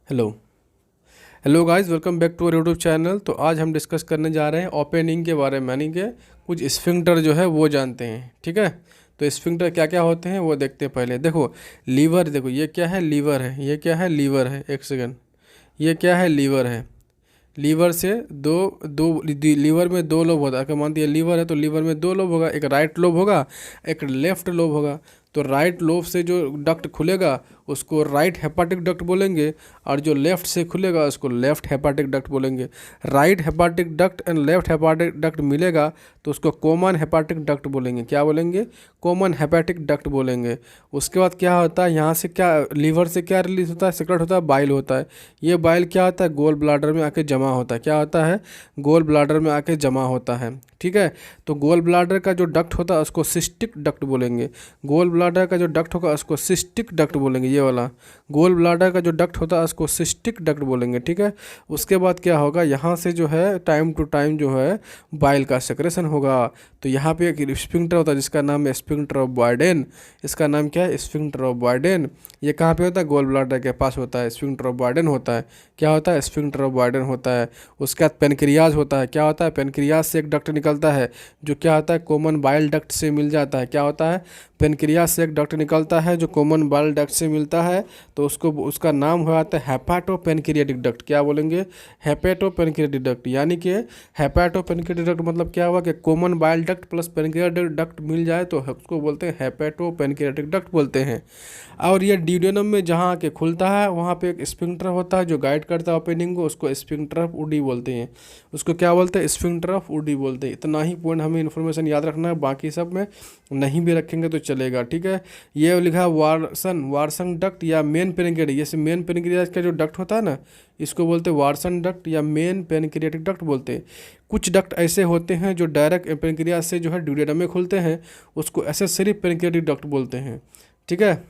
Hello hello guys, welcome back to our YouTube channel. तो आज हम डिस्कस करने जा रहे हैं ओपनिंग के बारे में, यानी कि कुछ स्फिंक्टर जो है वो जानते हैं। ठीक है, तो स्फिंक्टर क्या क्या होते हैं वो देखते हैं। पहले देखो लीवर, देखो ये क्या है, लीवर है। ये क्या है, लीवर है। एक सेकंड, ये क्या है, लीवर है। लीवर से दो दो लीवर में दो लोब होता है। अगर मान दिया लीवर है तो लीवर में दो लोब होगा, एक राइट लोब होगा, एक लेफ्ट लोब होगा। तो राइट लोब से जो डक्ट खुलेगा उसको राइट हेपाटिक डक्ट बोलेंगे, और जो लेफ्ट से खुलेगा उसको लेफ्ट हेपाटिक डक्ट बोलेंगे। Right hepatic duct and left hepatic duct मिलेगा तो उसको कॉमन हेपाटिक डक्ट बोलेंगे। क्या बोलेंगे? कॉमन हेपाटिक डक्ट बोलेंगे। उसके बाद क्या होता है, यहाँ से क्या लीवर से क्या रिलीज होता है, सेक्रेट होता है, बाइल होता है। ये बाइल क्या होता है, गोल ब्लाडर में आके जमा होता है। क्या होता है? गोल ब्लाडर में आके जमा होता है। ठीक है, तो गोल ब्लाडर का जो डक्ट होता है उसको सिस्टिक डक्ट बोलेंगे। गोल ब्लाडर का जो डक्ट होगा उसको सिस्टिक डक्ट बोलेंगे। ये वाला गोल ब्लाडर का जो डक्ट होता है उसको सिस्टिक डक्ट बोलेंगे। ठीक है, उसके बाद क्या होगा, यहाँ से जो है टाइम टू टाइम जो है बाइल का सेक्रेशन होगा। तो यहाँ पे एक स्फिंक्टर होता है जिसका नाम है स्फिंक्टर ऑफ बॉयडेन। इसका नाम क्या है? Sphincter of Boyden. ये कहाँ पे होता है? गोल ब्लाडर के पास होता है, स्फिंक्टर ऑफ बॉयडेन होता है। क्या होता है? स्फिंक्टर ऑफ बॉयडेन होता है। उसके बाद पेनक्रियाज होता है। क्या होता है? पेनक्रियाज से एक डक्ट निकलता है जो क्या होता है, कॉमन बाइल डक्ट से मिल जाता है। क्या होता है? पेनक्रियाज से एक डक्ट निकलता है जो कॉमन बाइल डक्ट से मिलता है, तो उसका नाम हो जाता है हेपाटो पेनक्रियाटिक डक्ट। क्या बोलेंगे? Hepatopancreatic duct. यानी कि हेपाटो पेनक्रियाटिक डक्ट मतलब क्या हुआ कि common bile duct plus pancreatic duct मिल जाए तो उसको बोलते हैं हेपेटो पेनक्रियाटिक डक्ट बोलते हैं। और ये ड्यूडेनम में जहाँ आके खुलता है वहाँ पे एक स्फिंक्टर होता है जो गाइड करता है ओपनिंग को, उसको स्फिंक्टर ऑफ वुडी बोलते हैं। उसको क्या बोलते हैं? स्फिंक्टर ऑफ वुडी बोलते हैं। इतना ही पॉइंट हमें इन्फॉर्मेशन याद रखना है, बाकी सब में नहीं भी रखेंगे तो चलेगा। ठीक है, ये लिखा वार्सन डक्ट या मेन पेनक्रियाटिक। जैसे मेन पेनक्रियाज का जो डक्ट होता है ना, इसको बोलते हैं वार्सन डक्ट या मेन पेनक्रियाटिक डक्ट बोलते हैं। कुछ डक्ट ऐसे होते हैं जो डायरेक्ट पेनक्रियाज से जो है ड्यूडेनम में खुलते हैं, उसको एसेसरी पेनक्रियाटिक डक्ट बोलते हैं। ठीक है,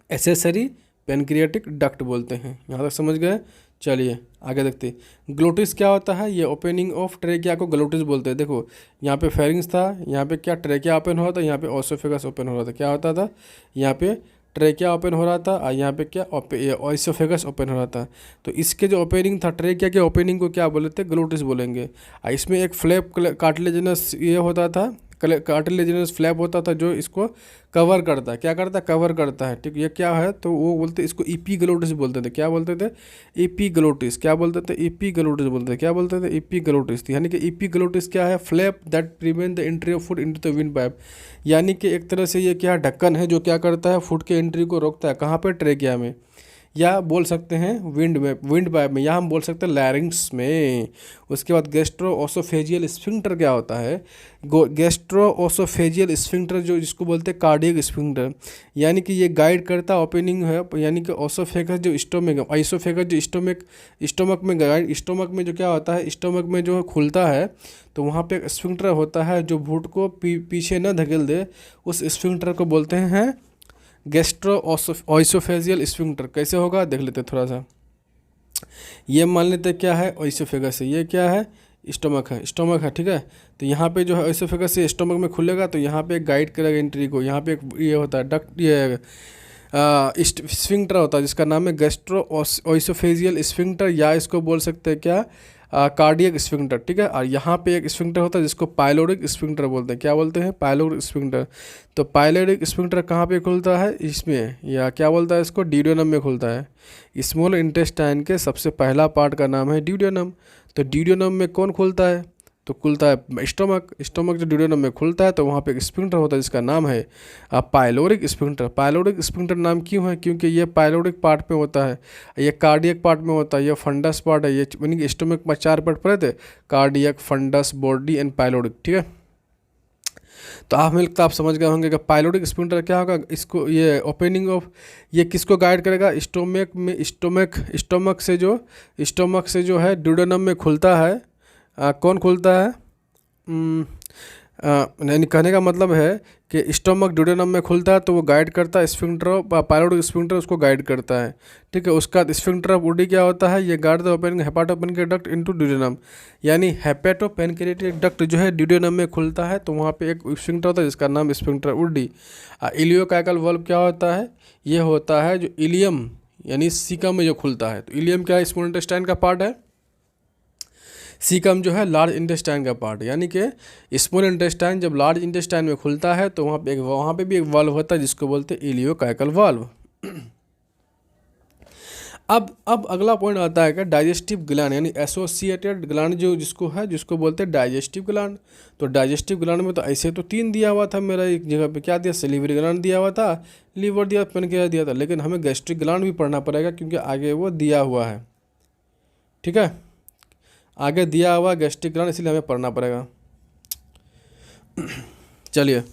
एसेसरी पेनक्रियाटिक डक्ट बोलते हैं। यहाँ तक समझ गए? चलिए आगे देखते हैं। ग्लोटिस क्या होता है? ये ओपनिंग ऑफ ट्रेकिया को ग्लोटिस बोलते हैं। देखो यहाँ पे फेरिंग्स था, यहाँ पे क्या ट्रेकिया ओपन हो रहा था, यहाँ पे ओसोफेगस ओपन हो रहा था। क्या होता था? यहाँ पे ट्रेकिया ओपन हो रहा था और यहाँ पे क्या ओसोफेगस ओपन हो रहा था। तो इसके जो ओपनिंग था ट्रेकिया के ओपनिंग को क्या बोलते थे? ग्लोटिस बोलेंगे। और इसमें एक फ्लैप कार्टिलेजिनस ये होता था, कार्टिलेजिनस फ्लैप होता था जो इसको कवर करता है। क्या करता है? कवर करता है। ठीक, ये क्या है तो वो बोलते इसको इपीग्लोटिस बोलते थे। क्या बोलते थे? इपीग्लोटिस। क्या बोलते थे? इपीग्लोटिस बोलते थे। क्या बोलते थे? इपीग्लोटिस। यानी कि इपीग्लोटिस क्या है? Flap that prevent the entry of food into the wind pipe. यानी कि एक तरह से ये क्या ढक्कन है जो क्या करता है, फूड के एंट्री को रोकता है। कहाँ पर? ट्रेकिया में, या बोल सकते हैं विंड पाइप में, या हम बोल सकते हैं लैरिंग्स में। उसके बाद गैस्ट्रो ओसोफेजियल स्फिंक्टर क्या होता है? गैस्ट्रो ओसोफेजियल स्फिंक्टर जो जिसको बोलते हैं कार्डियक स्फिंक्टर, यानी कि ये गाइड करता ओपनिंग है। यानी कि ओसोफेगस जो स्टोमक है, आइसोफेगस जो स्टोमक में गाइड, स्टोमक में जो क्या होता है, स्टोमक में जो खुलता है तो वहाँ पे एक स्फिंक्टर होता है जो भूत को पीछे न धकेल दे। उस स्फिंक्टर को बोलते हैं गैस्ट्रो ओइसोफेजियल स्फिंक्टर। कैसे होगा देख लेते हैं थोड़ा सा। ये मान लेते क्या है, ओइसोफेगस है। ये क्या है? स्टोमक है, स्टोमक है। ठीक है, तो यहाँ पे जो है ओइसोफेगस से स्टोमक में खुलेगा तो यहाँ पे गाइड करेगा एंट्री को। यहाँ पे एक ये होता है डक्ट, ये स्फिंक्टर होता है जिसका नाम है गैस्ट्रो ओइसोफेजियल स्फिंक्टर, या इसको बोल सकते हैं क्या, कार्डियक स्फिंक्टर। ठीक है, और यहाँ पे एक स्फिंक्टर होता है जिसको पाइलोरिक स्फिंक्टर बोलते हैं। क्या बोलते हैं? Pyloric sphincter. तो पाइलोरिक स्फिंक्टर कहाँ पे खुलता है? इसमें, या क्या बोलता है इसको, ड्यूडेनम में खुलता है। स्मॉल इंटेस्टाइन के सबसे पहला पार्ट का नाम है ड्यूडेनम। तो ड्यूडेनम में कौन खुलता है? तो खुलता है स्टोमक। स्टोमक जो ड्यूडेनम में खुलता है तो वहाँ पे एक स्फिंक्टर होता है जिसका नाम है पाइलोरिक स्फिंक्टर। पाइलोरिक स्फिंक्टर नाम क्यों है? क्योंकि ये पाइलोरिक पार्ट में होता है, ये कार्डियक पार्ट में होता है, ये फंडस पार्ट है। ये यानी कि स्टोमक में 4 पार्ट पड़े थे, cardiac, fundus, body and pyloric. ठीक है, तो आप, हमें लगता है आप समझ गए होंगे कि पाइलोरिक स्फिंक्टर क्या होगा। इसको ये ओपनिंग ऑफ ये किसको गाइड करेगा? स्टोमक में, स्टोमक से जो है ड्यूडेनम में खुलता है। कौन खुलता है? यानी कहने का मतलब है कि स्टोमक ड्यूडेनम में खुलता है तो वो गाइड करता है स्फिंक्टर ऑफ पाइलोरिक स्फिंक्टर, उसको गाइड करता है। ठीक है, उसका स्फिंक्टर ऑफ वुडी क्या होता है? ये guide the opening hepatopancreatic duct into duodenum. यानी हेपेटोपेनक्रियाटिक डक्ट जो है ड्यूडेनम में खुलता है तो वहाँ पे एक स्फिंक्टर होता है जिसका नाम स्फिंक्टर वुडी। इलियोकाइकल वाल्व क्या होता है? ये होता है जो इलियम, यानी सीकम में जो खुलता है। तो इलियम क्या है, स्मॉल इंटेस्टाइन का पार्ट है। सीकम जो है लार्ज इंटेस्टाइन का पार्ट है। यानी कि स्मॉल इंटेस्टाइन जब लार्ज इंटेस्टाइन में खुलता है तो वहाँ पे भी एक वाल्व होता है जिसको बोलते हैं इलियोकाइकल वाल्व। अब अगला पॉइंट आता है कि डाइजेस्टिव ग्लैंड यानी एसोसिएटेड ग्लैंड जिसको बोलते हैं डाइजेस्टिव ग्लैंड। तो डाइजेस्टिव ग्लैंड में तो ऐसे तो 3 दिया हुआ था, मेरा एक जगह पे क्या दिया, सैलिवरी ग्लैंड दिया हुआ था, लीवर दिया, पैनक्रियास दिया था, लेकिन हमें गैस्ट्रिक ग्लैंड भी पढ़ना पड़ेगा क्योंकि आगे वो दिया हुआ है। ठीक है, आगे दिया हुआ गैस्ट्रिक ग्लैंड, इसलिए हमें पढ़ना पड़ेगा। चलिए,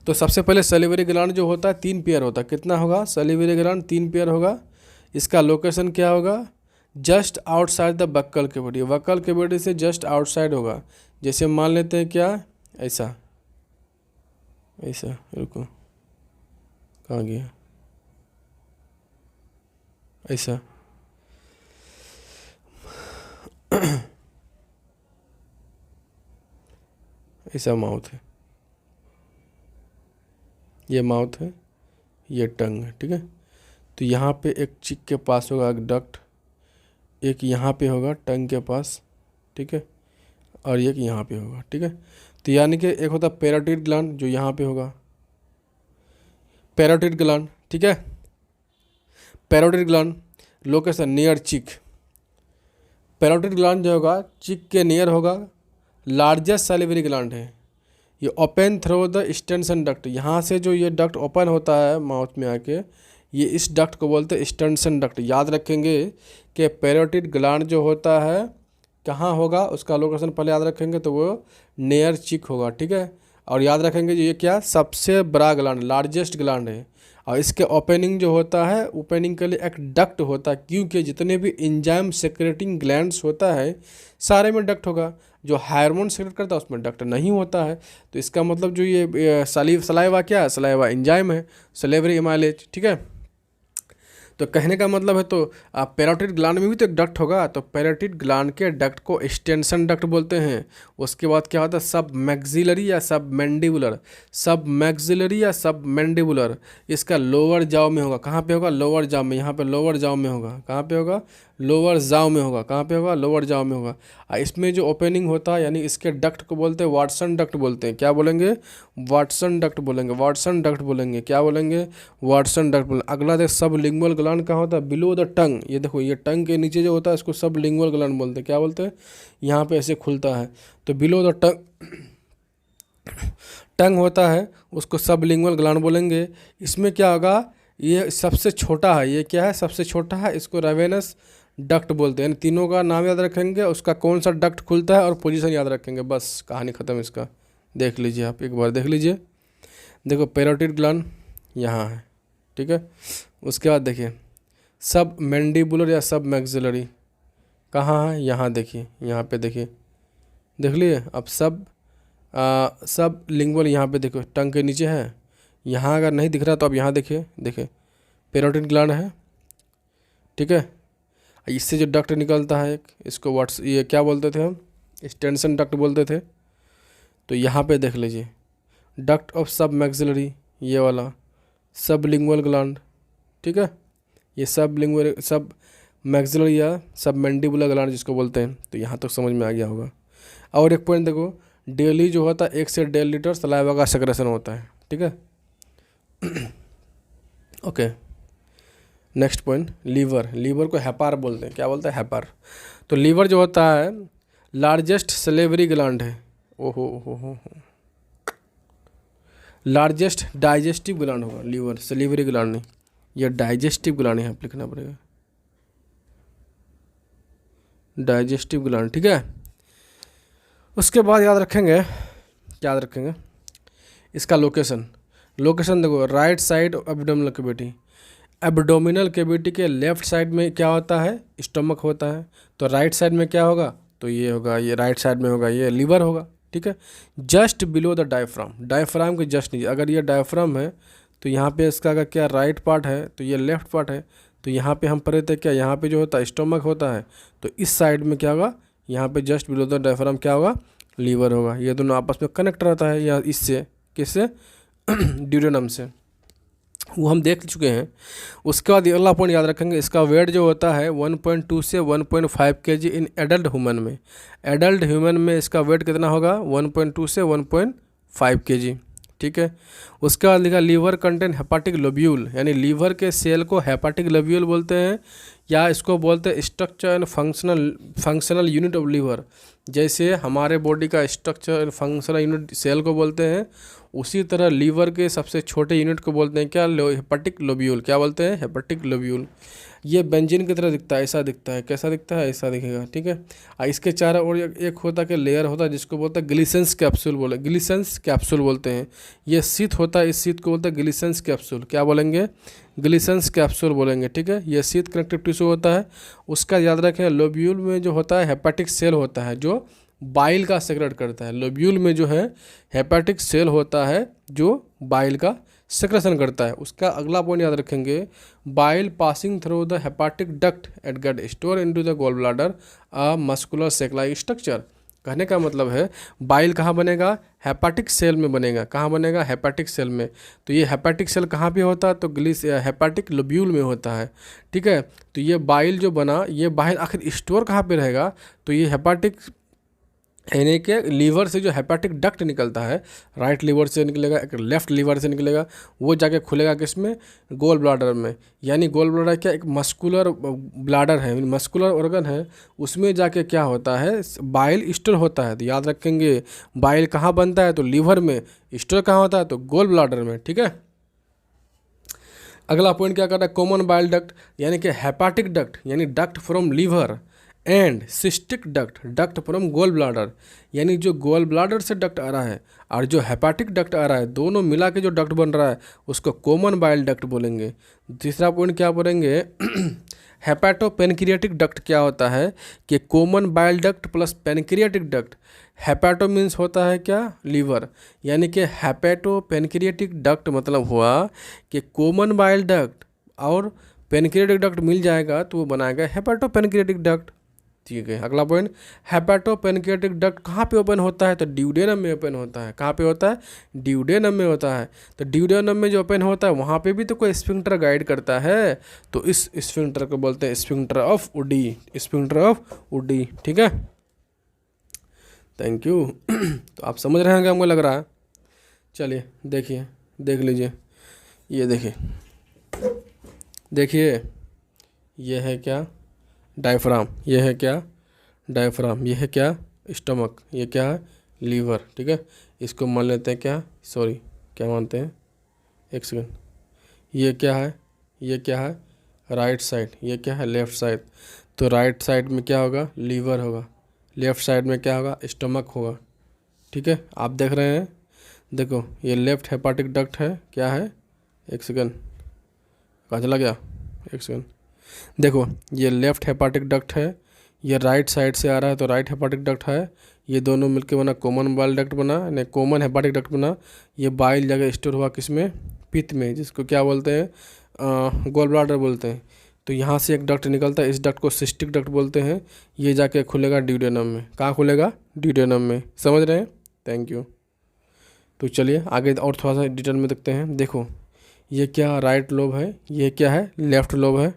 तो सबसे पहले सैलिवरी ग्लैंड जो होता है 3 पेयर होता है। कितना होगा, सैलिवरी ग्लैंड 3 पेयर होगा। इसका लोकेशन क्या होगा, just outside the buccal cavity, buccal cavity से जस्ट आउटसाइड होगा। जैसे मान लेते हैं क्या, ऐसा ऐसा, रुको कहाँ गया, ऐसा ऐसा माउथ है, ये माउथ है, ये टंग है। ठीक है, तो यहाँ पे एक चिक के पास होगा एक डक्ट, एक यहाँ पे होगा टंग के पास, ठीक है, और एक यहाँ पे होगा। ठीक है, तो यानी कि एक होता है पैरोटिड ग्लैंड जो यहाँ पे होगा, पैरोटिड ग्लैंड। ठीक है, पैरोटिड ग्लैंड लोकेशन नियर चिक। पैरोटिड ग्लैंड जो होगा चिक के नियर होगा, लार्जेस्ट सैलिवरी ग्लैंड है। ये open through the Stensen duct, यहाँ से जो ये डक्ट ओपन होता है माउथ में आके, ये इस डक्ट को बोलते हैं स्टेंसन डक्ट। याद रखेंगे कि पैरोटिड ग्लैंड जो होता है कहाँ होगा, उसका लोकेशन पहले याद रखेंगे तो वो नियर चिक होगा। ठीक है, और याद रखेंगे ये क्या, सबसे बड़ा ग्लैंड, लार्जेस्ट ग्लैंड है। और इसके ओपनिंग जो होता है, ओपनिंग के लिए एक डक्ट होता है, क्योंकि जितने भी एंजाइम सेक्रेटिंग ग्लैंड्स होता है सारे में डक्ट होगा। जो हार्मोन सेक्रेट करता है उसमें डक्ट नहीं होता है। तो इसका मतलब जो ये सलाइवा क्या है, सलाइवा एंजाइम है, सलेवरी एमाइलेज। ठीक है, तो कहने का मतलब है तो पैरोटिड ग्लैंड में भी तो एक डक्ट होगा, तो पैरोटिड ग्लैंड के डक्ट को एक्सटेंशन डक्ट बोलते हैं। उसके बाद क्या होता है, सब मैक्सिलरी या सब मैंडिबुलर, सब मैक्सिलरी या सब मैंडिबुलर, इसका लोअर जाव में होगा। कहाँ पे होगा, लोअर जाव में, यहाँ पे लोअर जाव में होगा। कहाँ पे होगा, लोअर जाव में होगा। कहाँ पे होगा, लोअर जाव में होगा। इसमें जो ओपनिंग होता है यानी इसके डक्ट को बोलते हैं वाटसन डक्ट बोलते हैं। क्या बोलेंगे, वाटसन डक्ट बोलेंगे, वाटसन डक्ट बोलेंगे। क्या बोलेंगे, वाटसन डक्ट बोलेंगे। अगला देख सब लिंगुअल ग्लैंड कहाँ होता है, बिलो द टंग। ये देखो, ये टंग के नीचे जो होता है इसको सब लिंगुअल ग्लैंड बोलते हैं। क्या बोलते हैं, यहाँ पे ऐसे खुलता है तो बिलो द टंग होता है, उसको सब लिंगुअल ग्लैंड बोलेंगे। इसमें क्या होगा, ये सबसे छोटा है, ये क्या है, सबसे छोटा है, इसको रेवेनस डक्ट बोलते हैं। तीनों का नाम याद रखेंगे, उसका कौन सा डक्ट खुलता है और पोजीशन याद रखेंगे, बस कहानी ख़त्म इसका। देख लीजिए आप, एक बार देख लीजिए। देखो पैरोटिड ग्लैंड यहाँ है, ठीक है। उसके बाद देखिए सब मैंडिबुलर या सब मैक्सिलरी कहाँ है, यहाँ देखिए, यहाँ पे देखिए, देख लिए। अब सब लिंगुअल यहाँ पे देखो, टंग के नीचे है। यहाँ अगर नहीं दिख रहा तो अब यहाँ देखिए, देखिए पैरोटिड ग्लैंड है, ठीक है। इससे जो डक्ट निकलता है एक, इसको ये क्या बोलते थे हम, एक्सटेंशन डक्ट बोलते थे। तो यहाँ पे देख लीजिए डक्ट ऑफ सब मैक्सिलरी, ये वाला सब लिंगुअल ग्लैंड, ठीक है। ये सब मैक्सिलरी या सब मैंडिबुलर ग्लैंड जिसको बोलते हैं। तो यहाँ तक समझ में आ गया होगा। और एक पॉइंट देखो, डेली जो होता है 1 से 1.5 लीटर सलाइवा का सेक्रेशन होता है, ठीक है। Okay, next point, liver. Liver को हेपार बोलते हैं। क्या बोलते हैं, हेपार। तो लीवर जो होता है लार्जेस्ट सलेवरी ग्लैंड है। ओहो हो, लार्जेस्ट डाइजेस्टिव ग्लैंड होगा लीवर, सलीवरी ग्लैंड नहीं। यह डाइजेस्टिव ग्लैंड यहाँ पे लिखना पड़ेगा, डाइजेस्टिव ग्लैंड, ठीक है। उसके बाद याद रखेंगे, क्या याद रखेंगे, इसका लोकेशन देखो, right side abdominal cavity. Abdominal cavity के लेफ्ट साइड में क्या होता है, स्टमक होता है। तो राइट साइड में क्या होगा, तो ये होगा, ये राइट साइड में होगा, ये लीवर होगा, ठीक है। Just below the diaphragm, diaphragm के जस्ट नीचे। अगर ये डायफ्राम है तो यहाँ पे इसका अगर क्या राइट पार्ट है तो ये लेफ्ट पार्ट है। तो यहाँ पे हम पढ़े थे क्या, यहाँ पे जो होता है स्टमक होता है, तो इस साइड में क्या होगा, यहाँ पे जस्ट बिलो द डायफ्राम क्या होगा, लीवर होगा। ये दोनों आपस में कनेक्ट रहता है या इससे, किससे, ड्यूडेनम से। वो हम देख चुके हैं। उसके बाद ये अगला पॉइंट याद रखेंगे, इसका वेट जो होता है 1.2 से 1.5 kg इन एडल्ट ह्यूमन में। एडल्ट ह्यूमन में इसका वेट कितना होगा? 1.2 से 1.5 kg। ठीक है। उसके बाद लिखा लीवर कंटेन हेपाटिक लोब्यूल, यानी लीवर के सेल को हेपाटिक लोब्यूल बोलते हैं, या इसको बोलते हैं structure and functional unit of liver. जैसे हमारे बॉडी का structure and functional unit cell को बोलते हैं, उसी तरह लीवर के सबसे छोटे यूनिट को बोलते हैं क्या? Hepatic lobule. क्या बोलते हैं? Hepatic lobule. ये बेंजीन की तरह दिखता है, ऐसा दिखता है। कैसा दिखता है? ऐसा दिखेगा। ठीक है। इसके चारों ओर एक होता है कि लेयर होता है जिसको बोलते हैं ग्लिसन्स कैप्सूल बोले, ग्लिसन्स कैप्सूल बोलते हैं। ये शीत होता है, इस शीत को बोलते हैं ग्लिसन्स कैप्सूल। क्या बोलेंगे? ग्लिसन्स कैप्सूल बोलेंगे। ठीक है। ये शीत कनेक्टिव टिश्यू होता है। उसका याद रखें, लोब्यूल में जो होता है हेपाटिक सेल होता है जो बाइल का सेक्रेट करता है। लोब्यूल में जो है हेपाटिक सेल होता है जो बाइल का सेक्रेशन करता है। उसका अगला पॉइंट याद रखेंगे, bile passing through the hepatic duct at get store into the gall bladder a muscular sac like structure. कहने का मतलब है बाइल कहाँ बनेगा? हेपाटिक सेल में बनेगा। कहाँ बनेगा? हेपाटिक सेल में। तो ये हेपाटिक सेल कहाँ पे होता है? तो हेपाटिक लोब्यूल में होता है। ठीक है। तो ये बाइल जो बना, ये बाइल आखिर स्टोर कहाँ पे रहेगा? तो ये हेपाटिक यानी कि लीवर से जो हेपाटिक डक्ट निकलता है, राइट लीवर से निकलेगा, एक लेफ्ट लीवर से निकलेगा, वो जाके खुलेगा किसमें? गोल ब्लाडर में। यानी गोल ब्लाडर क्या? एक मस्कुलर ब्लाडर है, मस्कुलर ऑर्गन है। उसमें जाके क्या होता है? बाइल स्टोर होता है। तो याद रखेंगे बाइल कहाँ बनता है? तो लीवर में। स्टोर कहाँ होता है? तो गोल ब्लाडर में। ठीक है। अगला पॉइंट क्या करता है? कॉमन बाइल डक्ट, यानी कि हेपाटिक डक्ट यानी duct from liver and cystic duct duct from gall bladder, यानी जो गोल ब्लाडर से डक्ट आ रहा है और जो हेपाटिक डक्ट आ रहा है, दोनों मिला के जो डक्ट बन रहा है उसको कॉमन बाइल डक्ट बोलेंगे। तीसरा पॉइंट क्या बोलेंगे? हेपाटो पेनक्रियाटिक डक्ट क्या होता है कि common bile duct plus pancreatic duct. Hepato means होता है क्या? लीवर, यानी कि हेपाटो पेनक्रियाटिक डक्ट मतलब हुआ कि कॉमन बाइल डक्ट और पेनक्रियाटिक डक्ट मिल जाएगा तो वो बनाएगा हेपाटो पेनक्रियाटिक डक्ट। ठीक है। अगला पॉइंट, हेपाटो पेनक्रियाटिक डक्ट कहाँ पे ओपन होता है? तो ड्यूडेनम में ओपन होता है। कहाँ पे होता है? ड्यूडेनम में होता है। तो ड्यूडेनम में जो ओपन होता है वहाँ पे भी तो कोई स्फिंक्टर गाइड करता है, तो इस स्फिंक्टर को बोलते हैं स्फिंक्टर ऑफ उडी, स्फिंक्टर ऑफ उडी। ठीक है। Thank you. तो आप समझ रहे हैं क्या? हमको लग रहा है। चलिए देखिए, देख लीजिए, ये देखिए, देखिए ये है क्या? डायफ्राम। ये है क्या? डायफ्राम। ये है क्या? स्टमक। ये क्या है? लीवर। ठीक है। इसको मान लेते हैं क्या? सॉरी, क्या मानते हैं? एक सेकेंड। ये क्या है? ये क्या है? Right side. ये क्या है? Left side. तो राइट साइड में क्या होगा? लीवर होगा। लेफ्ट साइड में क्या होगा? स्टमक होगा। ठीक है। आप देख रहे हैं, देखो ये लेफ्ट हेपाटिक डक्ट है। क्या है? एक सेकेंड, कहाँ चला गया? एक सेकेंड। देखो ये लेफ्ट हेपाटिक डक्ट है, ये राइट साइड से आ रहा है तो राइट हेपाटिक डक्ट है। ये दोनों मिलके बना कॉमन बाइल डक्ट बना, नहीं कॉमन हेपाटिक डक्ट बना। ये बाइल जगह स्टोर हुआ किसमें? पित्त में, जिसको क्या बोलते हैं? गोल ब्लाडर बोलते हैं। तो यहाँ से एक डक्ट निकलता है, इस डक्ट को सिस्टिक डक्ट बोलते हैं। ये जाके खुलेगा ड्यूडेनम में। कहाँ खुलेगा? ड्यूडेनम में। समझ रहे हैं? Thank you. तो चलिए आगे और थोड़ा सा डिटेल में देखते हैं। देखो ये क्या? राइट लोब है। ये क्या है? लेफ्ट लोब है।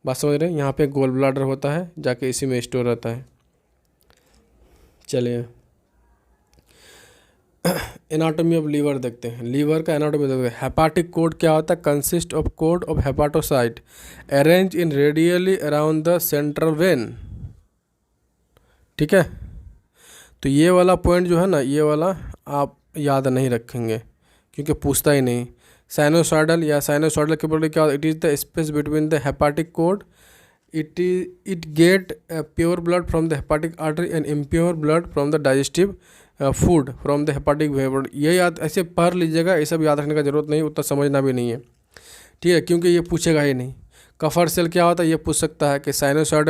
बात समझ रहे हैं? यहाँ पे गोल ब्लाडर होता है, जाके इसी में स्टोर रहता है। चलिए एनाटॉमी ऑफ लीवर देखते हैं। लीवर का एनाटॉमी देखते हैं। हेपाटिक कोड क्या होता है? Consist of cord of hepatocyte arrange in radially around the central vein. ठीक है। तो ये वाला पॉइंट जो है ना, ये वाला आप याद नहीं रखेंगे क्योंकि पूछता ही नहीं। साइनोसॉइडल या साइनोसॉइडल के बोले क्या? It is the space between the hepatic cord, it get pure blood from the hepatic artery and impure blood from the digestive food from the hepatic vein. ये याद ऐसे पढ़ लीजिएगा, ये सब याद रखने का जरूरत नहीं, उतना समझना भी नहीं है। ठीक है, क्योंकि ये पूछेगा ही नहीं। कफर सेल क्या होता है? ये पूछ सकता है कि साइनोसॉइड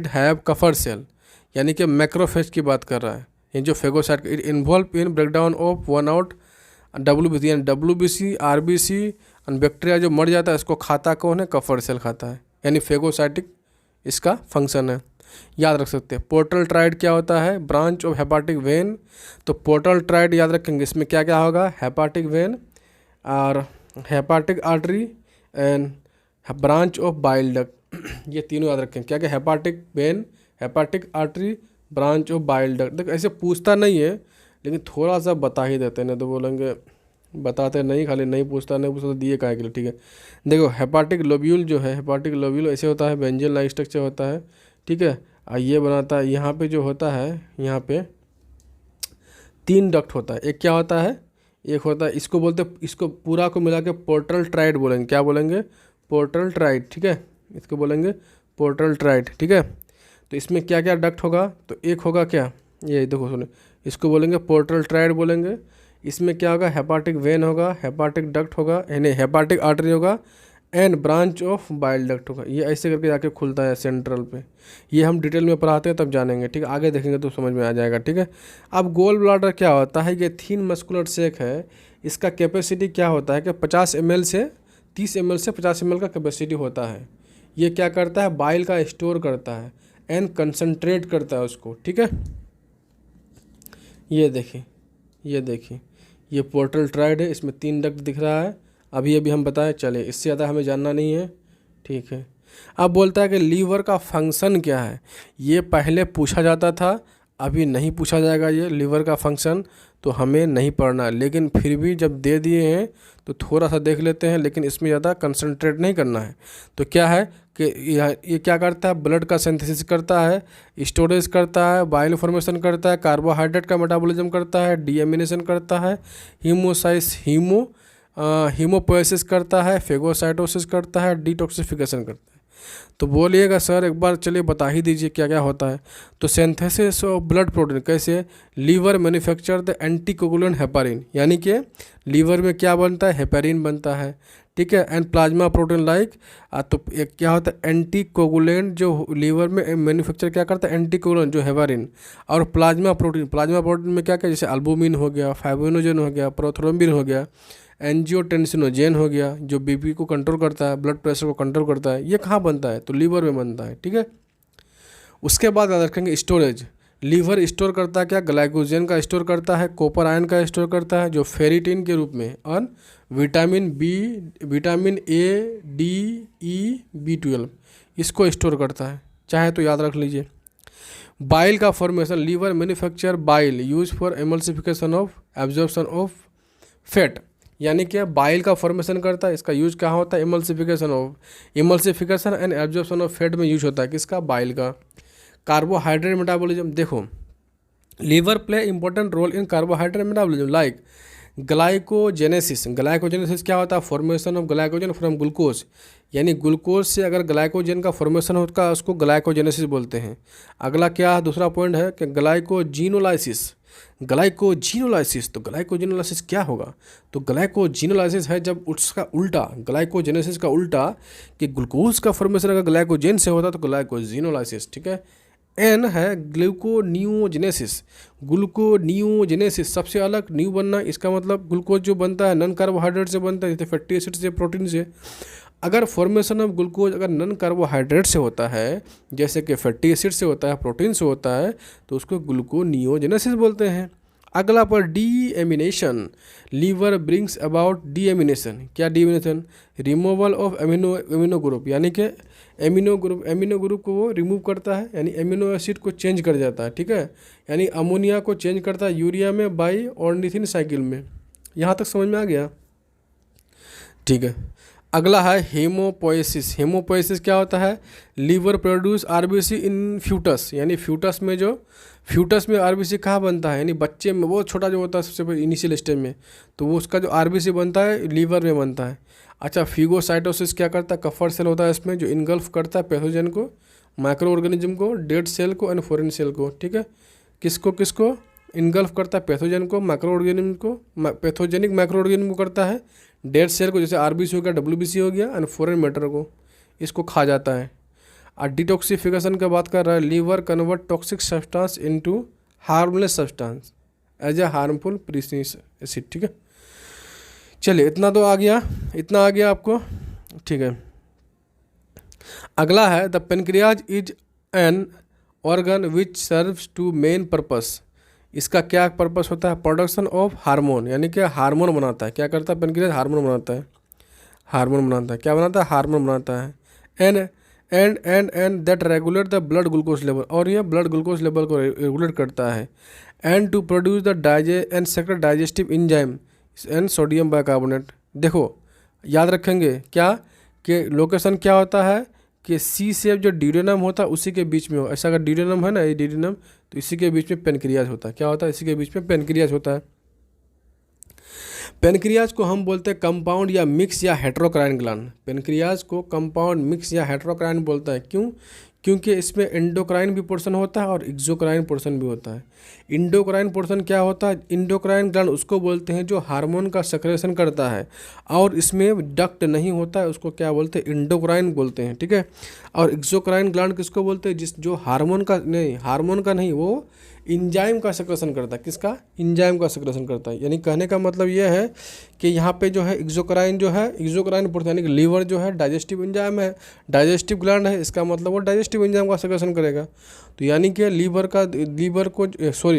हैव कफर सेल, यानी कि मैक्रोफेज की बात कर रहा है। ये जो phagocyte it involve in breakdown of one out WBC, यानी WBC RBC और बैक्टीरिया जो मर जाता है इसको खाता कौन है? कफर सेल खाता है, यानी फेगोसाइटिक इसका फंक्शन है। याद रख सकते हैं। पोर्टल ट्राइड क्या होता है? Branch of hepatic when. तो पोर्टल ट्राइड याद रखेंगे, इसमें क्या क्या होगा? हेपाटिक वेन और hepatic artery and branch of bile duct. ये तीनों याद रखें। क्या क्या? Hepatic when, hepatic artery, branch of bile duct. देखो ऐसे पूछता नहीं है लेकिन थोड़ा सा बता ही देते हैं, नहीं तो बोलेंगे बताते नहीं, खाली नहीं पूछता तो दिए काहे के लिए। ठीक है, देखो हेपाटिक लोब्यूल जो है, हेपाटिक लोब्यूल ऐसे होता है, बेंजल लाइक स्ट्रक्चर होता है। ठीक है, और ये बनाता है, यहाँ पे जो होता है, यहाँ पे 3 डक्ट होता है। एक क्या होता है? एक होता है, इसको बोलते, इसको पूरा को मिला के पोर्टल ट्राइड बोलेंगे। क्या बोलेंगे? Portal tried. ठीक है, इसको बोलेंगे पोर्टल ट्राइड। ठीक है, तो इसमें क्या क्या डक्ट होगा? तो एक होगा क्या, ये देखो सुनो, इसको बोलेंगे पोर्टल ट्राइड बोलेंगे। इसमें क्या होगा? हेपाटिक वेन होगा, हेपाटिक डक्ट होगा, यानी हेपाटिक आर्टरी होगा and branch of bile duct होगा। ये ऐसे करके जाके खुलता है सेंट्रल पे। ये हम डिटेल में पढ़ाते हैं तब जानेंगे। ठीक है, आगे देखेंगे तो समझ में आ जाएगा। ठीक है, अब गोल ब्लाडर क्या होता है? ये थीन मस्कुलर सेक है। इसका कैपेसिटी क्या होता है कि 50 ml से 30 ml से 50 ml का कैपेसिटी होता है। ये क्या करता है? बाइल का स्टोर करता है एंड कंसनट्रेट करता है उसको। ठीक है, ये देखिए, ये देखिए, ये पोर्टल ट्राइड है, इसमें 3 डक्ट दिख रहा है। अभी अभी हम बताएं, चले इससे ज़्यादा हमें जानना नहीं है। ठीक है, अब बोलता है कि लीवर का फंक्शन क्या है? ये पहले पूछा जाता था, अभी नहीं पूछा जाएगा। ये लीवर का फंक्शन तो हमें नहीं पढ़ना है, लेकिन फिर भी जब दे दिए हैं तो थोड़ा सा देख लेते हैं, लेकिन इसमें ज़्यादा कंसंट्रेट नहीं करना है। तो क्या है कि ये क्या करता है? ब्लड का सिंथेसिस करता है, स्टोरेज करता है, बाइल फॉर्मेशन करता है, कार्बोहाइड्रेट का मेटाबॉलिज्म करता है, डीएमिनेशन करता है, हीमोपोएसिस करता है, फेगोसाइटोसिस करता है, डिटॉक्सिफिकेशन करता है। तो बोलिएगा सर एक बार चलिए बता ही दीजिए क्या क्या होता है। तो सिंथेसिस ऑफ ब्लड प्रोटीन कैसे? Liver manufacture the anticoagulant heparin, यानी कि लीवर में क्या बनता है? हेपारिन बनता है। ठीक है, एंड प्लाज्मा प्रोटीन लाइक। तो एक क्या होता है? एंटीकोगुलेंट जो लीवर में मैन्युफैक्चर क्या करता है? एंटीकोगुलेंट जो हेपारिन। और प्लाज्मा प्रोटीन, प्लाज्मा प्रोटीन में क्या क्या? जैसे अल्बुमिन हो गया, फाइब्रिनोजन हो गया, प्रोथ्रोम्बिन हो गया, एंजियोटेंसिनोजेन हो गया जो बीपी को कंट्रोल करता है, ब्लड प्रेशर को कंट्रोल करता है। ये कहाँ बनता है? तो लीवर में बनता है। ठीक है, उसके बाद याद रखेंगे स्टोरेज। लीवर स्टोर करता है क्या? ग्लाइकोजन का स्टोर करता है, कॉपर आयन का स्टोर करता है जो फेरिटिन के रूप में, और vitamin B, vitamin A, D, E, B12 इसको स्टोर करता है। चाहे तो याद रख लीजिए। बाइल का formation, liver manufacture bile use for emulsification of absorption of fat, यानी कि बाइल का फॉर्मेशन करता है। इसका यूज कहाँ होता है? Emulsification and absorption of fat में यूज होता है। किसका? बाइल का। कार्बोहाइड्रेट मेटाबॉलिज्म, देखो liver play important role in carbohydrate metabolism like glycogenesis. Glycogenesis क्या होता है? Formation of glycogen from glucose, यानी ग्लूकोज से अगर ग्लाइकोजन का फॉर्मेशन होता है उसको ग्लाइकोजेनेसिस बोलते हैं। अगला क्या दूसरा पॉइंट है कि ग्लाइकोजीनोलाइसिस। ग्लाइकोजीनोलाइसिस, तो ग्लाइकोजीनोलाइसिस क्या होगा? तो ग्लाइकोजीनोलाइसिस है जब उसका उल्टा, ग्लाइकोजेनेसिस का उल्टा, कि ग्लूकोज का फॉर्मेशन अगर ग्लाइकोजेन से होता तो ग्लाइकोजीनोलाइसिस। ठीक है, एन है ग्लूकोनियोजेनेसिस। ग्लूकोनियोजेनेसिस सबसे अलग, न्यू बनना, इसका मतलब ग्लूकोज जो बनता है नॉन कार्बोहाइड्रेट से बनता है, जैसे फैटी एसिड से, प्रोटीन से। अगर फॉर्मेशन ऑफ ग्लूकोज अगर नॉन कार्बोहाइड्रेट से होता है, जैसे कि फैटी एसिड से होता है, प्रोटीन से होता है, तो उसको ग्लूकोनियोजेनेसिस बोलते हैं। अगला पर deamination. Liver brings about deamination. क्या deamination? Removal of amino group, यानी कि एमिनो ग्रुप को वो रिमूव करता है, यानी एमिनो एसिड को चेंज कर जाता है। ठीक है, यानी अमोनिया को चेंज करता है यूरिया में बाई ऑर्निथिन साइकिल में। यहाँ तक समझ में आ गया? ठीक है, अगला है हेमोपोएसिस। हेमोपोएसिस क्या होता है? लीवर प्रोड्यूस आरबीसी इन फ्यूटस, यानी फ्यूटस में आरबीसी कहाँ बनता है? यानी बच्चे में बहुत छोटा जो होता है सबसे पहले इनिशियल स्टेज में, तो वो उसका जो आरबीसी बनता है लीवर में बनता है। अच्छा, फिगोसाइटोसिस क्या करता है? कफर सेल होता है इसमें जो इनगल्फ करता है पैथोजन को, माइक्रो ऑर्गेनिज्म को, डेड सेल को एंड फॉरेन सेल को। ठीक है, किसको इनगल्फ करता है? पैथोजन को, माइक्रो ऑर्गेनिज्म को, पैथोजेनिक माइक्रो ऑर्गेनिज्म को करता है, डेड सेल को जैसे आरबीसी हो गया, डब्ल्यूबीसी हो गया, एंड फॉरेन मैटर को, इसको खा जाता है। और डिटॉक्सिफिकेशन की बात कर रहा है, liver convert toxic substance into harmless substance as a harmful precious acid. ठीक है, चलिए इतना तो आ गया, इतना आ गया आपको। ठीक है, अगला है the pancreas is an organ which serves two main purpose. इसका क्या पर्पस होता है? प्रोडक्शन ऑफ हार्मोन, यानी कि हार्मोन बनाता है। क्या करता है पेनक्रियाज? हार्मोन बनाता है। हार्मोन बनाता है। क्या बनाता है? हार्मोन बनाता है। And that regulate the blood glucose level, और ये ब्लड ग्लूकोज लेवल को रेगुलेट करता है। And to produce the secrete digestive enzyme and sodium bicarbonate. देखो याद रखेंगे क्या कि लोकेशन क्या होता है कि सी शेप जो ड्यूडेनम होता है उसी के बीच में हो। ऐसा अगर ड्यूडेनम है ना, ये ड्यूडेनम, तो इसी के बीच में पेनक्रियाज होता है। क्या होता है? इसी के बीच में पेनक्रियाज होता है। पेनक्रियाज को हम बोलते हैं कंपाउंड या मिक्स या हेटेरोक्राइन ग्लैंड। पेनक्रियाज को कंपाउंड, मिक्स या हेटेरोक्राइन बोलता है। क्यों? क्योंकि इसमें एंडोक्राइन भी पोर्शन होता है और एक्सोक्राइन पोर्शन भी होता है। इंडोक्राइन पोर्शन क्या होता है? इंडोक्राइन ग्लैंड उसको बोलते हैं जो हार्मोन का सेक्रेशन करता है, और इसमें डक्ट नहीं होता है, उसको क्या बोलते हैं? इंडोक्राइन बोलते हैं। ठीक है। और एक्सोक्राइन ग्लैंड किसको बोलते हैं? जो हार्मोन का नहीं, वो इंजाइम का सेक्रेशन करता है। किसका? इंजाइम का सेक्रेशन करता है। यानी कहने का मतलब ये है कि यहाँ पे जो है एक्सोक्राइन पोर्शन, यानी कि लीवर जो है डाइजेस्टिव इंजाइम है, डाइजेस्टिव ग्लैंड है, इसका मतलब वो डाइजेस्टिव इंजाइम का सेक्रेशन करेगा। तो यानी कि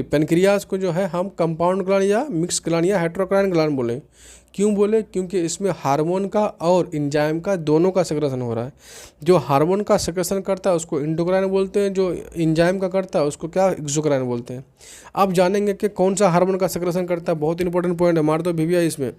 पेनक्रियाज को जो है हम कंपाउंड ग्लैंड या मिक्स ग्लैंड या हेटेरोक्राइन ग्लैंड बोले। क्यों बोले? क्योंकि इसमें हार्मोन का और इंजाइम का दोनों का सेक्रेशन हो रहा है। जो हार्मोन का सेक्रेशन करता है उसको इंडोक्राइन बोलते हैं, जो इंजाइम का करता है उसको क्या? एक्सोक्राइन बोलते हैं। अब जानेंगे कि कौन सा हार्मोन का सेक्रेशन करता है। बहुत इंपॉर्टेंट पॉइंट है, मार दो वीवीआई इसमें।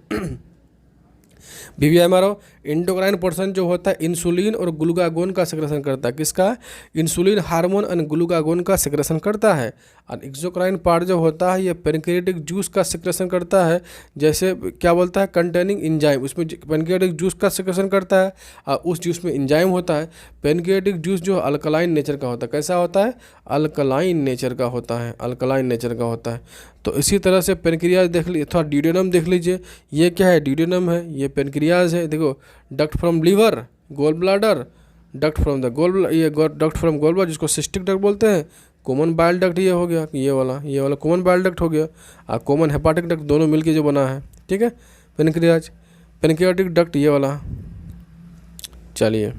वीवीआई मारो। इंडोक्राइन पोर्शन जो होता है इंसुलिन और ग्लूकागोन का सेक्रेशन करता है। किसका? इंसुलिन हार्मोन और ग्लूकागोन का सेक्रेशन करता है। और एक्सोक्राइन पार्ट जो होता है ये पेनक्रियाटिक जूस का सेक्रेशन करता है। जैसे क्या बोलता है? कंटेनिंग इंजाइम, उसमें पेनक्रियाटिक जूस का सेक्रेशन करता है और उस जूस में इंजाइम होता है। पेनक्रियाटिक जूस जो अल्कलाइन नेचर का होता है। कैसा होता है? अल्कलाइन नेचर का होता है। अल्कलाइन नेचर का होता है। तो इसी तरह से पेनक्रियाज देख लीजिए, थोड़ा ड्यूडेनम देख लीजिए। ये क्या है? ड्यूडेनम है। ये पेनक्रियाज है। देखो, duct from liver, gall bladder, duct from gall bladder जिसको सिस्टिक डक्ट बोलते हैं। कॉमन बाइल डक्ट ये हो गया, ये वाला कॉमन बाइल डक्ट हो गया, और कॉमन हेपाटिक डक्ट दोनों मिलके जो बना है। ठीक है। पेनक्रियाटिक डक्ट ये वाला। चलिए।